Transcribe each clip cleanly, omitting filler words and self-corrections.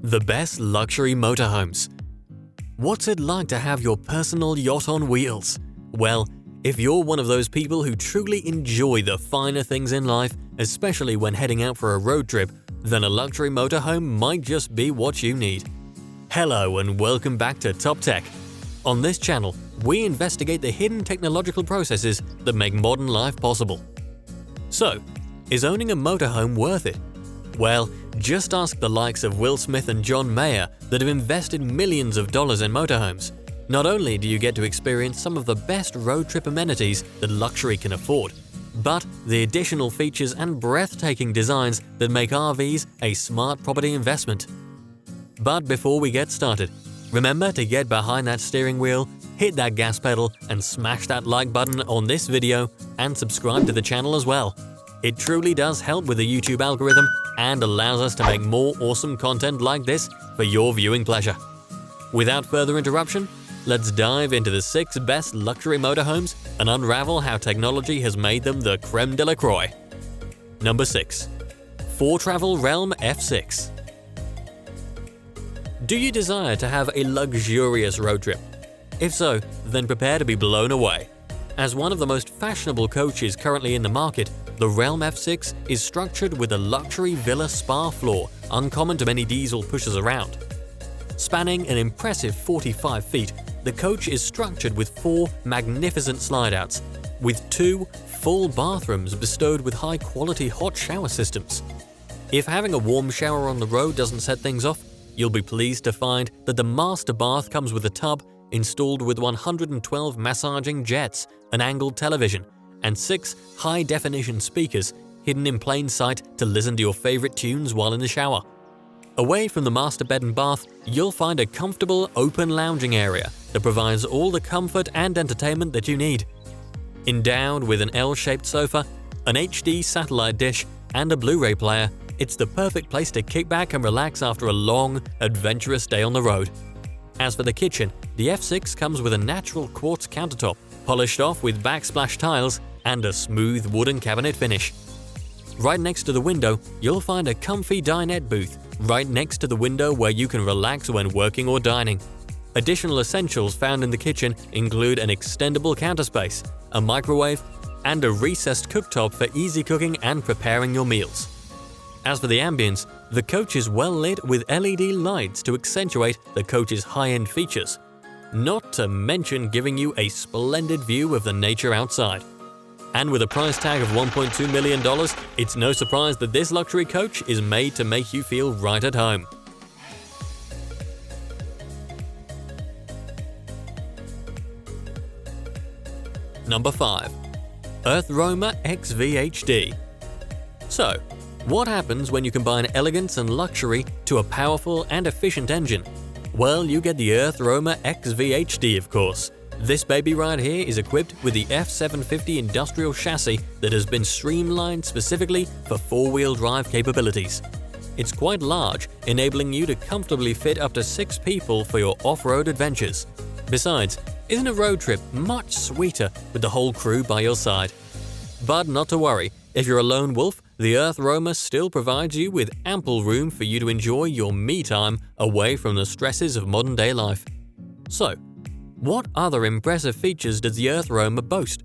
The best luxury motorhomes. What's it like to have your personal yacht on wheels? Well, if you're one of those people who truly enjoy the finer things in life, especially when heading out for a road trip, then a luxury motorhome might just be what you need. Hello and welcome back to Top Tech. On this channel, we investigate the hidden technological processes that make modern life possible. So, is owning a motorhome worth it? Well, just ask the likes of Will Smith and John Mayer that have invested millions of dollars in motorhomes. Not only do you get to experience some of the best road trip amenities that luxury can afford, but the additional features and breathtaking designs that make RVs a smart property investment. But before we get started, remember to get behind that steering wheel, hit that gas pedal, and smash that like button on this video and subscribe to the channel as well. It truly does help with the YouTube algorithm and allows us to make more awesome content like this for your viewing pleasure. Without further interruption, let's dive into the 6 best luxury motorhomes and unravel how technology has made them the creme de la croix. Number 6. Earthroamer Realm F6. Do you desire to have a luxurious road trip? If so, then prepare to be blown away. As one of the most fashionable coaches currently in the market, the Realm F6 is structured with a luxury villa spa floor uncommon to many diesel pushers around. Spanning an impressive 45 feet, the coach is structured with 4 magnificent slide-outs, with 2 full bathrooms bestowed with high-quality hot shower systems. If having a warm shower on the road doesn't set things off, you'll be pleased to find that the master bath comes with a tub installed with 112 massaging jets, an angled television, and 6 high-definition speakers hidden in plain sight to listen to your favorite tunes while in the shower. Away from the master bed and bath, you'll find a comfortable, open lounging area that provides all the comfort and entertainment that you need. Endowed with an L-shaped sofa, an HD satellite dish, and a Blu-ray player, it's the perfect place to kick back and relax after a long, adventurous day on the road. As for the kitchen, the F6 comes with a natural quartz countertop, polished off with backsplash tiles, and a smooth wooden cabinet finish. Right next to the window, you'll find a comfy dinette booth, right next to the window where you can relax when working or dining. Additional essentials found in the kitchen include an extendable counter space, a microwave, and a recessed cooktop for easy cooking and preparing your meals. As for the ambience, the coach is well lit with LED lights to accentuate the coach's high-end features, not to mention giving you a splendid view of the nature outside. And with a price tag of $1.2 million, it's no surprise that this luxury coach is made to make you feel right at home. Number 5. Earthroamer XV HD. So, what happens when you combine elegance and luxury to a powerful and efficient engine? Well, you get the Earthroamer XV HD, of course. This baby right here is equipped with the F750 industrial chassis that has been streamlined specifically for 4-wheel drive capabilities. It's quite large, enabling you to comfortably fit up to 6 people for your off-road adventures. Besides, isn't a road trip much sweeter with the whole crew by your side? But not to worry, if you're a lone wolf, the Earthroamer still provides you with ample room for you to enjoy your me time away from the stresses of modern-day life. So, what other impressive features does the Earthroamer boast?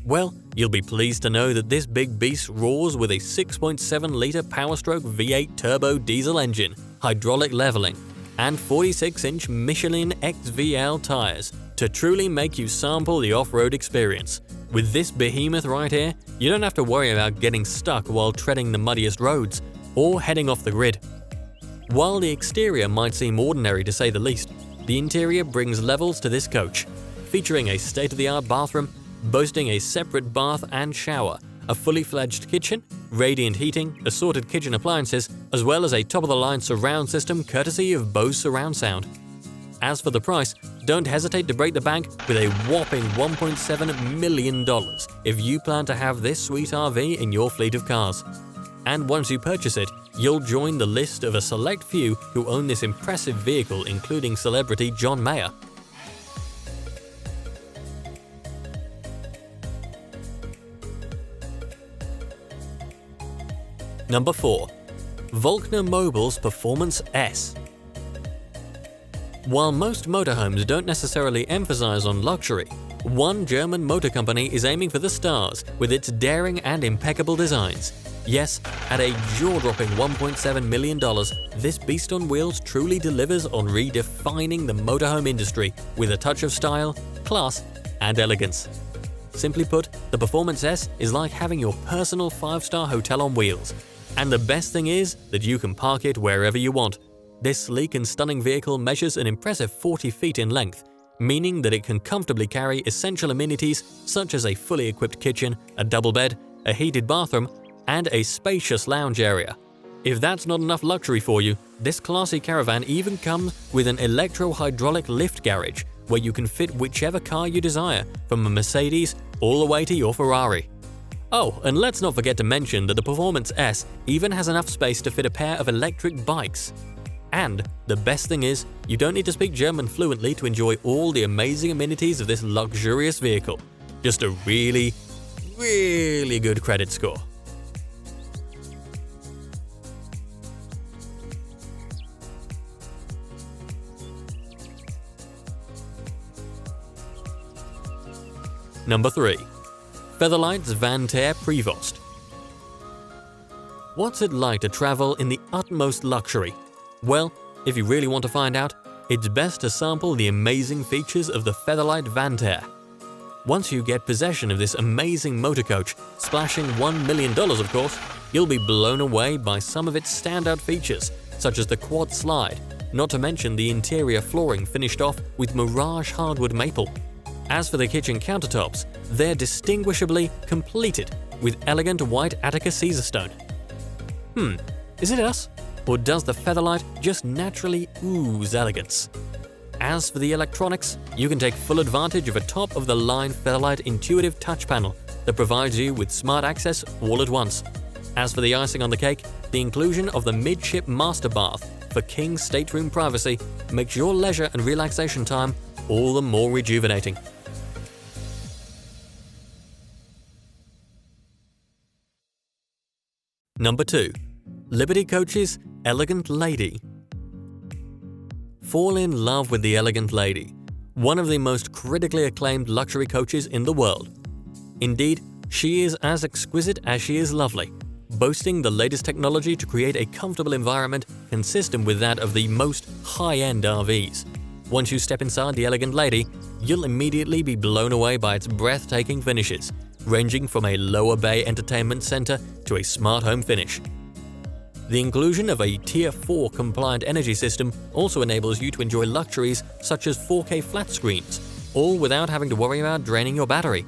Well, you'll be pleased to know that this big beast roars with a 6.7-liter Powerstroke V8 turbo diesel engine, hydraulic leveling, and 46-inch Michelin XVL tires to truly make you sample the off-road experience. With this behemoth right here, you don't have to worry about getting stuck while treading the muddiest roads or heading off the grid. While the exterior might seem ordinary to say the least, the interior brings levels to this coach, featuring a state-of-the-art bathroom, boasting a separate bath and shower, a fully fledged kitchen, radiant heating, assorted kitchen appliances, as well as a top-of-the-line surround system courtesy of Bose surround sound. As for the price, don't hesitate to break the bank with a whopping $1.7 million if you plan to have this sweet RV in your fleet of cars. And once you purchase it, you'll join the list of a select few who own this impressive vehicle, including celebrity John Mayer. Number 4. Volcano Mobile's Performance S. While most motorhomes don't necessarily emphasize on luxury, one German motor company is aiming for the stars with its daring and impeccable designs. Yes, at a jaw-dropping $1.7 million, this beast on wheels truly delivers on redefining the motorhome industry with a touch of style, class, and elegance. Simply put, the Performance S is like having your personal 5-star hotel on wheels. And the best thing is that you can park it wherever you want. This sleek and stunning vehicle measures an impressive 40 feet in length, meaning that it can comfortably carry essential amenities such as a fully equipped kitchen, a double bed, a heated bathroom, and a spacious lounge area. If that's not enough luxury for you, this classy caravan even comes with an electro-hydraulic lift garage where you can fit whichever car you desire, from a Mercedes all the way to your Ferrari. Oh, and let's not forget to mention that the Performance S even has enough space to fit a pair of electric bikes. And the best thing is, you don't need to speak German fluently to enjoy all the amazing amenities of this luxurious vehicle. Just a really, really good credit score. Number 3. Featherlite's Prevost Air. What's it like to travel in the utmost luxury? Well, if you really want to find out, it's best to sample the amazing features of the Featherlite Air. Once you get possession of this amazing motor coach, splashing $1 million of course, you'll be blown away by some of its standout features, such as the quad slide, not to mention the interior flooring finished off with Mirage hardwood maple. As for the kitchen countertops, they're distinguishably completed with elegant white Attica Caesar stone. Is it us? Or does the Featherlite just naturally ooze elegance? As for the electronics, you can take full advantage of a top-of-the-line Featherlite intuitive touch panel that provides you with smart access all at once. As for the icing on the cake, the inclusion of the midship master bath for king stateroom privacy makes your leisure and relaxation time all the more rejuvenating. Number 2. Liberty Coach's Elegant Lady. Fall in love with the Elegant Lady, one of the most critically acclaimed luxury coaches in the world. Indeed, she is as exquisite as she is lovely, boasting the latest technology to create a comfortable environment consistent with that of the most high-end RVs. Once you step inside the Elegant Lady, you'll immediately be blown away by its breathtaking finishes, ranging from a lower bay entertainment center to a smart home finish. The inclusion of a Tier 4 compliant energy system also enables you to enjoy luxuries such as 4K flat screens, all without having to worry about draining your battery.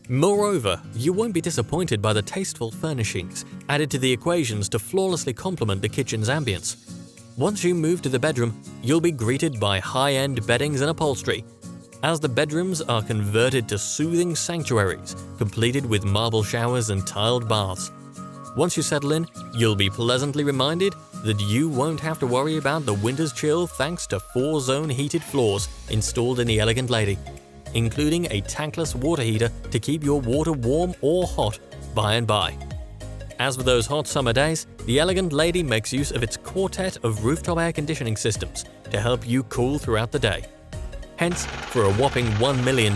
Moreover, you won't be disappointed by the tasteful furnishings added to the equations to flawlessly complement the kitchen's ambience. Once you move to the bedroom, you'll be greeted by high-end beddings and upholstery, as the bedrooms are converted to soothing sanctuaries, completed with marble showers and tiled baths. Once you settle in, you'll be pleasantly reminded that you won't have to worry about the winter's chill thanks to 4-zone heated floors installed in the Elegant Lady, including a tankless water heater to keep your water warm or hot by and by. As for those hot summer days, the Elegant Lady makes use of its quartet of rooftop air conditioning systems to help you cool throughout the day. Hence, for a whopping $1 million,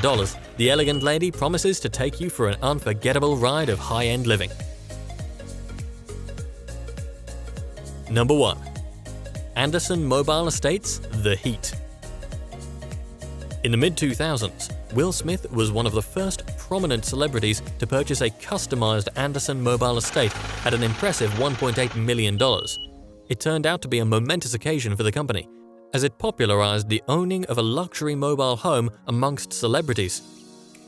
the Elegant Lady promises to take you for an unforgettable ride of high-end living. Number 1. Anderson Mobile Estates The Heat. In the mid-2000s, Will Smith was one of the first prominent celebrities to purchase a customized Anderson Mobile Estate at an impressive $1.8 million. It turned out to be a momentous occasion for the company, as it popularized the owning of a luxury mobile home amongst celebrities.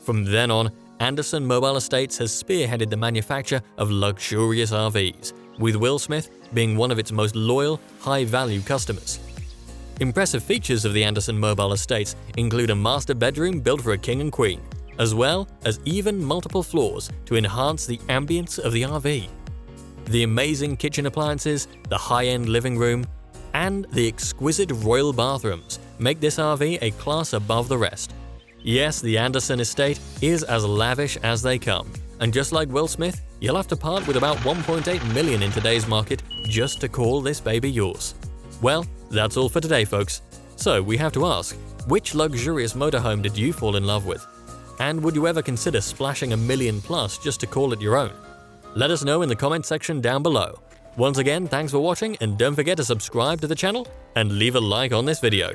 From then on, Anderson Mobile Estates has spearheaded the manufacture of luxurious RVs, with Will Smith being one of its most loyal, high-value customers. Impressive features of the Anderson Mobile Estates include a master bedroom built for a king and queen, as well as even multiple floors to enhance the ambience of the RV. The amazing kitchen appliances, the high-end living room, and the exquisite royal bathrooms make this RV a class above the rest. Yes, the Anderson estate is as lavish as they come, and just like Will Smith, you'll have to part with about $1.8 million in today's market just to call this baby yours. Well, that's all for today, folks. So we have to ask, which luxurious motorhome did you fall in love with? And would you ever consider splashing $1 million plus just to call it your own? Let us know in the comment section down below. Once again, thanks for watching, and don't forget to subscribe to the channel and leave a like on this video.